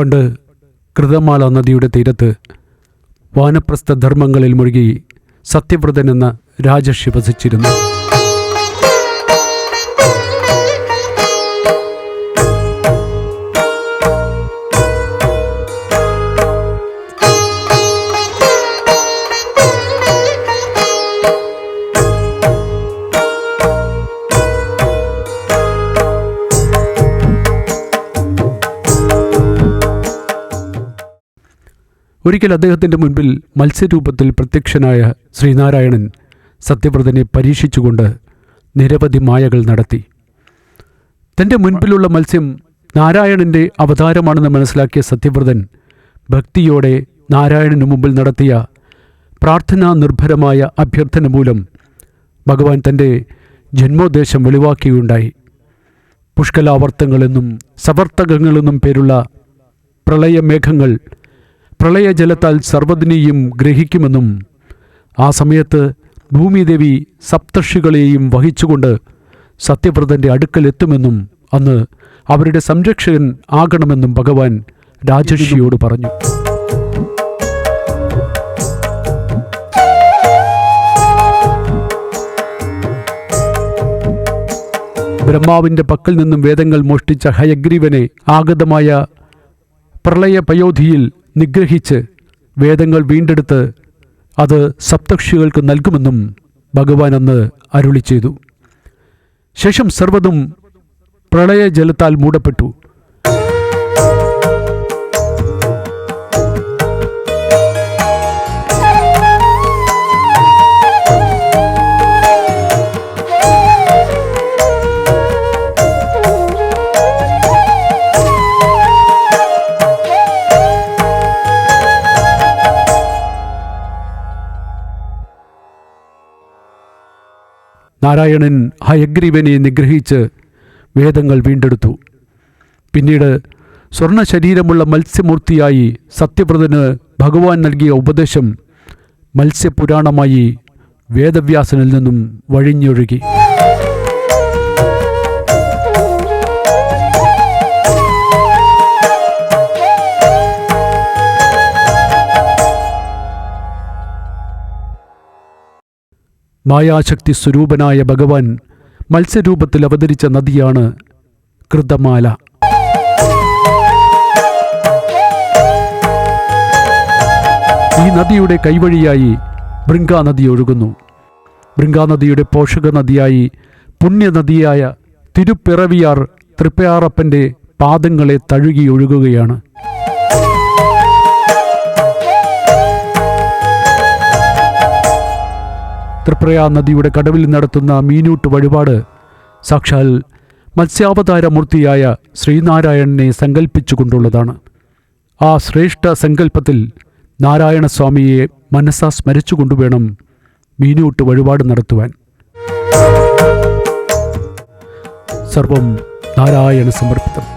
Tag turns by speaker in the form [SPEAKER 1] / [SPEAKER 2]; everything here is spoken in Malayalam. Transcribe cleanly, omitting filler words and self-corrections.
[SPEAKER 1] പണ്ട് കൃതമാല നദിയുടെ തീരത്ത് വാനപ്രസ്ഥ ധർമ്മങ്ങളിൽ മുഴുകി സത്യവ്രതൻ എന്ന രാജർഷി വസിച്ചിരുന്നു. ഒരിക്കൽ അദ്ദേഹത്തിൻ്റെ മുൻപിൽ മത്സ്യരൂപത്തിൽ പ്രത്യക്ഷനായ ശ്രീനാരായണൻ സത്യവ്രതനെ പരീക്ഷിച്ചുകൊണ്ട് നിരവധി മായകൾ നടത്തി. തൻ്റെ മുൻപിലുള്ള മത്സ്യം നാരായണൻ്റെ അവതാരമാണെന്ന് മനസ്സിലാക്കിയ സത്യവ്രതൻ ഭക്തിയോടെ നാരായണന് മുമ്പിൽ നടത്തിയ പ്രാർത്ഥനാ നിർഭരമായ അഭ്യർത്ഥന മൂലം ഭഗവാൻ തൻ്റെ ജന്മോദ്ദേശം വെളിവാക്കുകയുണ്ടായി. പുഷ്കലാവർത്തങ്ങളെന്നും സവർത്തകങ്ങളെന്നും പേരുള്ള പ്രളയമേഘങ്ങൾ പ്രളയജലത്താൽ സർവ്വതിനെയും ഗ്രഹിക്കുമെന്നും ആ സമയത്ത് ഭൂമിദേവി സപ്തർഷികളെയും വഹിച്ചുകൊണ്ട് സത്യവ്രതൻ്റെ അടുക്കലെത്തുമെന്നും അന്ന് അവരുടെ സംരക്ഷകൻ ആകണമെന്നും ഭഗവാൻ രാജർഷിയോട് പറഞ്ഞു. ബ്രഹ്മാവിൻ്റെ പക്കൽ നിന്നും വേദങ്ങൾ മോഷ്ടിച്ച ഹയഗ്രീവനെ ആഗതമായ പ്രളയപയോധിയിൽ നിഗ്രഹിച്ച് വേദങ്ങൾ വീണ്ടെടുത്ത് അത് സപ്തർഷികൾക്ക് നൽകുമെന്നും ഭഗവാൻ അന്ന് അരുളി ചെയ്തു. ശേഷം സർവ്വതും പ്രളയജലത്താൽ മൂടപ്പെട്ടു. നാരായണൻ ഹയഗ്രീവനെ നിഗ്രഹിച്ച് വേദങ്ങൾ വീണ്ടെടുത്തു. പിന്നീട് സ്വർണ്ണ ശരീരമുള്ള മത്സ്യമൂർത്തിയായി സത്യവ്രതന് ഭഗവാൻ നൽകിയ ഉപദേശം മത്സ്യപുരാണമായി വേദവ്യാസനിൽ നിന്നും വഴിഞ്ഞൊഴുകി. മായാശക്തി സ്വരൂപനായ ഭഗവാൻ മത്സ്യരൂപത്തിൽ അവതരിച്ച നദിയാണ് കൃതമാല. ഈ നദിയുടെ കൈവഴിയായി ബൃംഗാനദി ഒഴുകുന്നു. ബൃംഗാനദിയുടെ പോഷക നദിയായി പുണ്യനദിയായ തിരുപ്പിറവിയാർ തൃപ്പയാറപ്പൻ്റെ പാദങ്ങളെ തഴുകി ഒഴുകുകയാണ്. തൃപ്രയാ നദിയുടെ കടവിൽ നടത്തുന്ന മീനൂട്ട് വഴിപാട് സാക്ഷാൽ മത്സ്യാവതാരമൂർത്തിയായ ശ്രീനാരായണനെ സങ്കല്പിച്ചുകൊണ്ടുള്ളതാണ്. ആ ശ്രേഷ്ഠ സങ്കല്പത്തിൽ നാരായണസ്വാമിയെ മനസ്സാ സ്മരിച്ചുകൊണ്ടുവേണം മീനൂട്ട് വഴിപാട് നടത്തുവാൻ. സർവം നാരായണ സമർപ്പിതം.